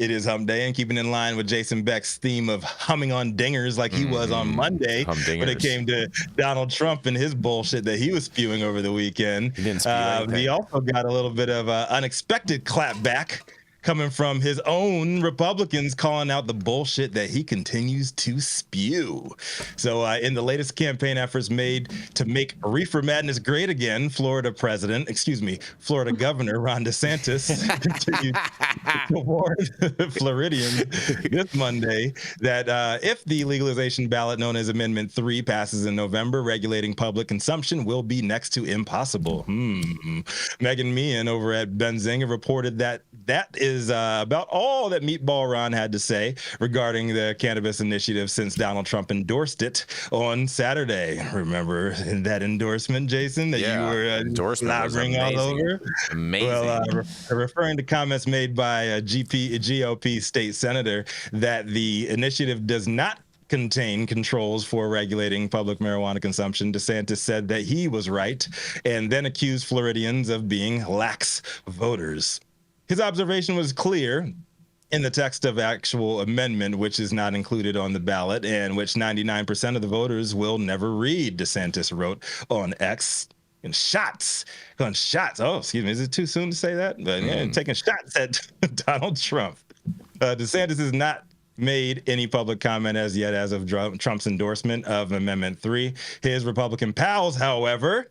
It is hump day, and keeping in line with Jason Beck's theme of humming on dingers like he was on Monday when it came to Donald Trump and his bullshit that he was spewing over the weekend. He also got a little bit of unexpected clapback coming from his own Republicans calling out the bullshit that he continues to spew. So in the latest campaign efforts made to make reefer madness great again, Florida Governor Ron DeSantis continued to warn Floridians this Monday that if the legalization ballot known as Amendment 3 passes in November, regulating public consumption will be next to impossible. Megan Meehan over at Benzinga reported that is about all that Meatball Ron had to say regarding the cannabis initiative since Donald Trump endorsed it on Saturday. Remember that endorsement, Jason, that you were blabbering all over? Amazing. Well, referring to comments made by a GOP state senator that the initiative does not contain controls for regulating public marijuana consumption, DeSantis said that he was right and then accused Floridians of being lax voters. His observation was clear in the text of actual amendment, which is not included on the ballot and which 99% of the voters will never read, DeSantis wrote on X. And shots. Oh, excuse me. Is it too soon to say that? But taking shots at Donald Trump. DeSantis has not made any public comment as yet as of Trump's endorsement of Amendment 3. His Republican pals, however,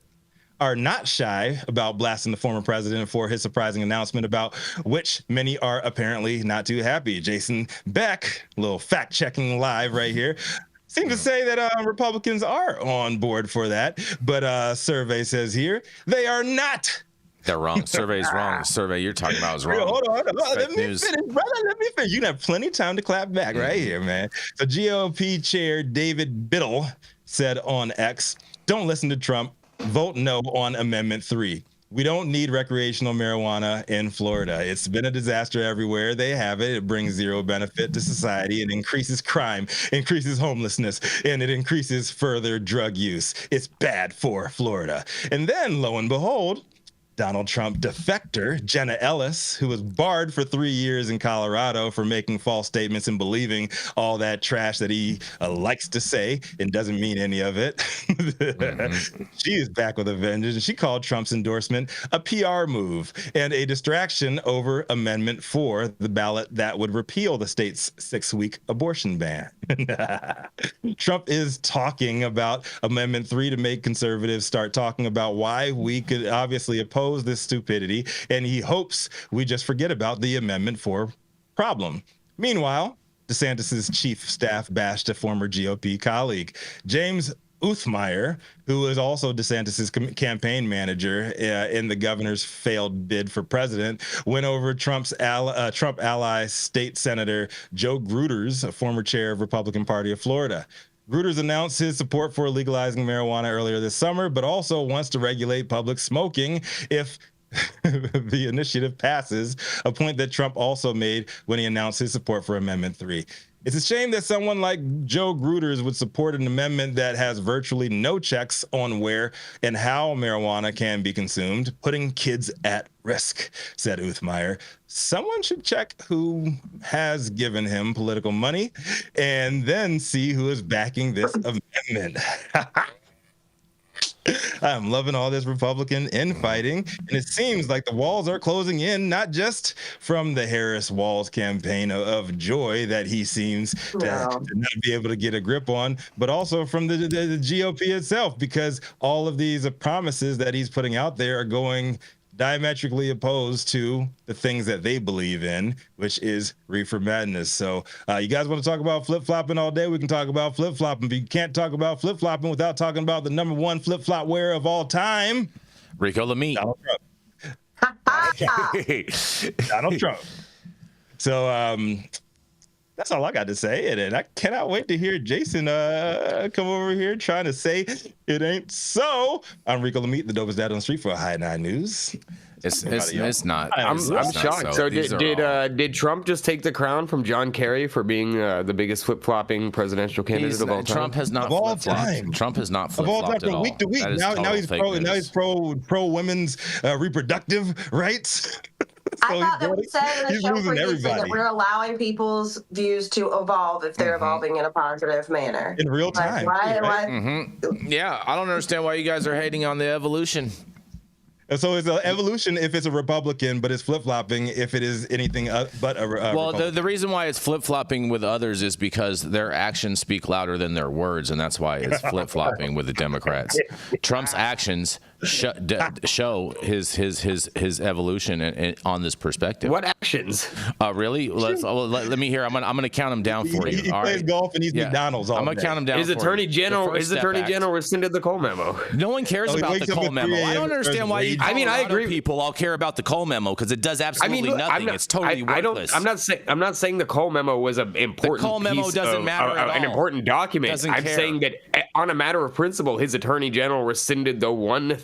are not shy about blasting the former president for his surprising announcement, about which many are apparently not too happy. Jason Beck, a little fact-checking live right here, seems to say that Republicans are on board for that, but survey says here they are not. They're wrong. Survey's wrong. The survey you're talking about is wrong. Hold on. Let me finish, brother. Let me finish. You can have plenty of time to clap back right here, man. So GOP chair David Biddle said on X, "Don't listen to Trump. Vote no on Amendment 3. We don't need recreational marijuana in Florida. It's been a disaster everywhere they have it. It brings zero benefit to society and increases crime, increases homelessness, and it increases further drug use. It's bad for Florida." And then, lo and behold, Donald Trump defector Jenna Ellis, who was barred for 3 years in Colorado for making false statements and believing all that trash that he likes to say and doesn't mean any of it. She is back with a vengeance, and she called Trump's endorsement a PR move and a distraction over Amendment 4, the ballot that would repeal the state's 6-week abortion ban. Trump is talking about Amendment 3 to make conservatives start talking about why we could obviously oppose this stupidity, and he hopes we just forget about the Amendment 4 problem. Meanwhile, DeSantis's chief staff bashed a former GOP colleague. James Uthmeyer, who is also DeSantis's campaign manager in the governor's failed bid for president, went over Trump ally State Senator Joe Gruters, a former chair of Republican Party of Florida. Gruters announced his support for legalizing marijuana earlier this summer, but also wants to regulate public smoking if the initiative passes, a point that Trump also made when he announced his support for Amendment 3. It's a shame that someone like Joe Gruters would support an amendment that has virtually no checks on where and how marijuana can be consumed, putting kids at risk, said Uthmeyer. Someone should check who has given him political money and then see who is backing this amendment. I'm loving all this Republican infighting, and it seems like the walls are closing in, not just from the Harris Walls campaign of joy that he seems to not be able to get a grip on, but also from the GOP itself, because all of these promises that he's putting out there are going diametrically opposed to the things that they believe in, which is reefer madness. So you guys want to talk about flip-flopping all day? We can talk about flip-flopping, but you can't talk about flip-flopping without talking about the #1 flip-flop wearer of all time, Rico Lamitte. Donald Trump. Donald Trump. So that's all I got to say. And I cannot wait to hear Jason come over here trying to say it ain't so. I'm Rico Lamitte, the dopest dad on the street for High 9 News. It's not. I'm shocked. So did Trump just take the crown from John Kerry for being the biggest flip-flopping presidential candidate of all time? Trump has not flip-flopped. Trump has not flip-flopped at all. Week to week. Now he's pro women's reproductive rights. I thought that we said in the show previously that we're allowing people's views to evolve if they're evolving in a positive manner. In real time. Yeah, I don't understand why you guys are hating on the evolution. So it's an evolution if it's a Republican, but it's flip-flopping if it is anything but a well, the reason why it's flip-flopping with others is because their actions speak louder than their words, and that's why it's flip-flopping with the Democrats. Trump's actions show his evolution on this perspective. What actions? Really? Let me hear. I'm gonna count them down for you. He plays golf and eats McDonald's all I'm gonna count them down. His Attorney General rescinded the Cole memo. No one cares about the Cole memo. I don't understand why you. I agree. People all care about the Cole memo because it does absolutely nothing. It's totally worthless. I'm not saying the Cole memo was an important. The Cole memo doesn't matter at all. An important document. I'm saying that on a matter of principle, his Attorney General rescinded the one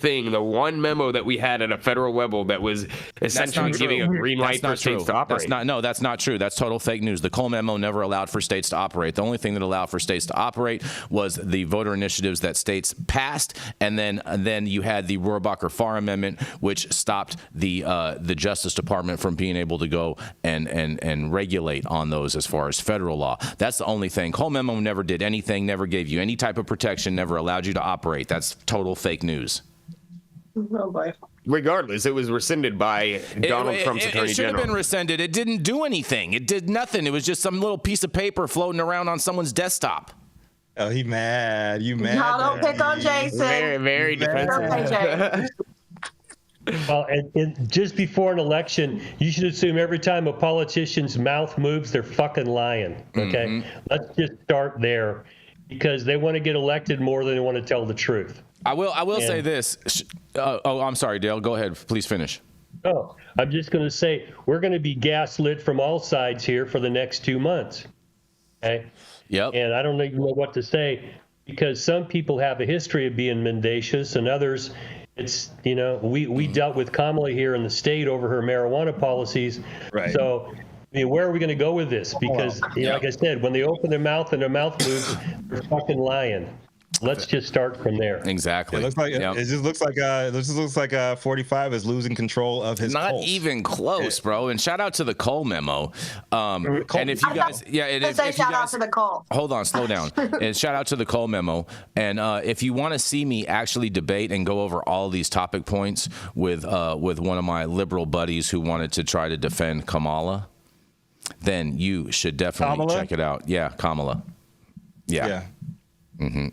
memo that we had at a federal level that was essentially giving a green light for states to operate. That's not true. That's total fake news. The Cole memo never allowed for states to operate. The only thing that allowed for states to operate was the voter initiatives that states passed, and then you had the Rohrabacher-Farr Amendment, which stopped the Justice Department from being able to go and regulate on those as far as federal law. That's the only thing. Cole memo never did anything, never gave you any type of protection, never allowed you to operate. That's total fake news. Oh boy. Regardless, it was rescinded by Donald Trump's Attorney General. It should have been rescinded. It didn't do anything. It did nothing. It was just some little piece of paper floating around on someone's desktop. Oh, he mad. You mad? No, don't pick on Jason. Very, very defensive. Well, and just before an election, you should assume every time a politician's mouth moves, they're fucking lying. Okay? Let's just start there, because they want to get elected more than they want to tell the truth. I will say this. I'm sorry, Dale. Go ahead. Please finish. Oh, I'm just going to say we're going to be gaslit from all sides here for the next 2 months. Okay? Yep. And I don't even know what to say, because some people have a history of being mendacious, and others, it's, we dealt with Kamala here in the state over her marijuana policies. Right. So, where are we going to go with this? Because, like I said, when they open their mouth and their mouth moves, they're fucking lying. Let's just start from there. Exactly. It just looks like 45 is losing control of his Not pulse. even close, bro. And shout out to the Cole memo. And if you guys, shout out to the Cole. Hold on, slow down. And shout out to the Cole memo. And if you want to see me actually debate and go over all these topic points with one of my liberal buddies who wanted to try to defend Kamala, then you should definitely check it out. Yeah, Kamala. Yeah. Mm-hmm.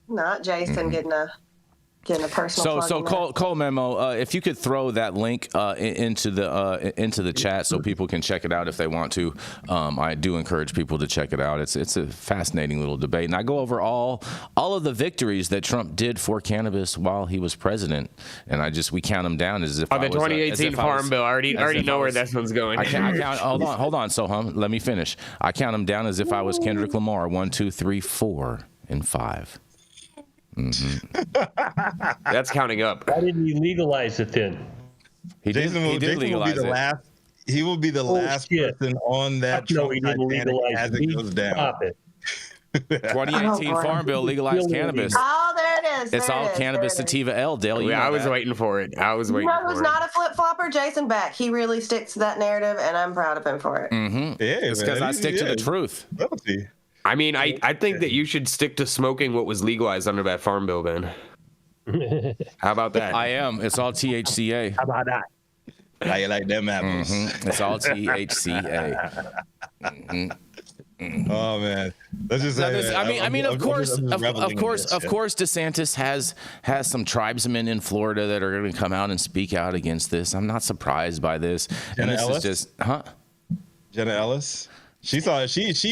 Not Jason getting a personal. So Cole memo. If you could throw that link into the chat so people can check it out if they want to. I do encourage people to check it out. It's a fascinating little debate, and I go over all of the victories that Trump did for cannabis while he was president, and we count them down as if the 2018 Farm Bill. I already know where this one's going. I count. Hold on, Sohum. Let me finish. I count them down as if I was Kendrick Lamar. 1, 2, 3, 4, and 5. Mm-hmm. That's counting up. Why didn't he legalize it then? He did legalize it. He will be the last person on that. No, he didn't legalize as it goes down. Stop it. 2018 Farm Bill legalized cannabis. Oh, there it is. It's all cannabis sativa L, Dale. I was waiting for it. Who's not a flip-flopper? Jason Beck. He really sticks to that narrative, and I'm proud of him for it. Mm-hmm. Yeah, it's because I stick to the truth. I mean, I think that you should stick to smoking what was legalized under that Farm Bill, then. How about that? I am. It's all THCA. How about that? How you like them apples? Mm-hmm. It's all THCA. Mm-hmm. Oh man, let's just say. Of course, DeSantis has some tribesmen in Florida that are going to come out and speak out against this. I'm not surprised by this. Jenna Ellis? Is just, Jenna Ellis. She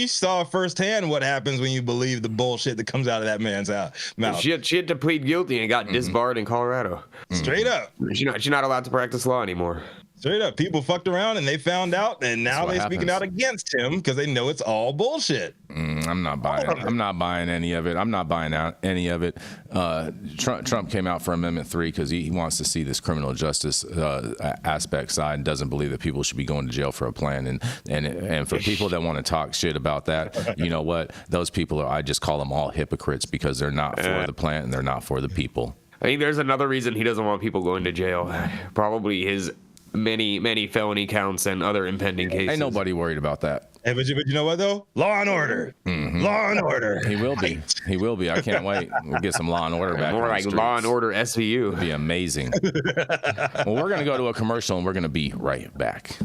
saw firsthand what happens when you believe the bullshit that comes out of that man's mouth. She had to plead guilty and got disbarred in Colorado. Straight up. She's not allowed to practice law anymore. Straight up, people fucked around and they found out, and now they're speaking out against him because they know it's all bullshit. I'm not buying any of it. I'm not buying out any of it. Trump came out for Amendment 3 because he wants to see this criminal justice aspect side and doesn't believe that people should be going to jail for a plan. And for people that want to talk shit about that, you know what? Those people I just call them all hypocrites because they're not for the plan and they're not for the people. I think there's another reason he doesn't want people going to jail. Probably his many felony counts and other impending cases. Ain't nobody worried about that. Hey, but you know what though? Law and order. Law and order. He will be. He will be. I can't wait. We'll get some law and order back. More like Law and Order SVU. It'd be amazing. Well, we're gonna go to a commercial and we're gonna be right back.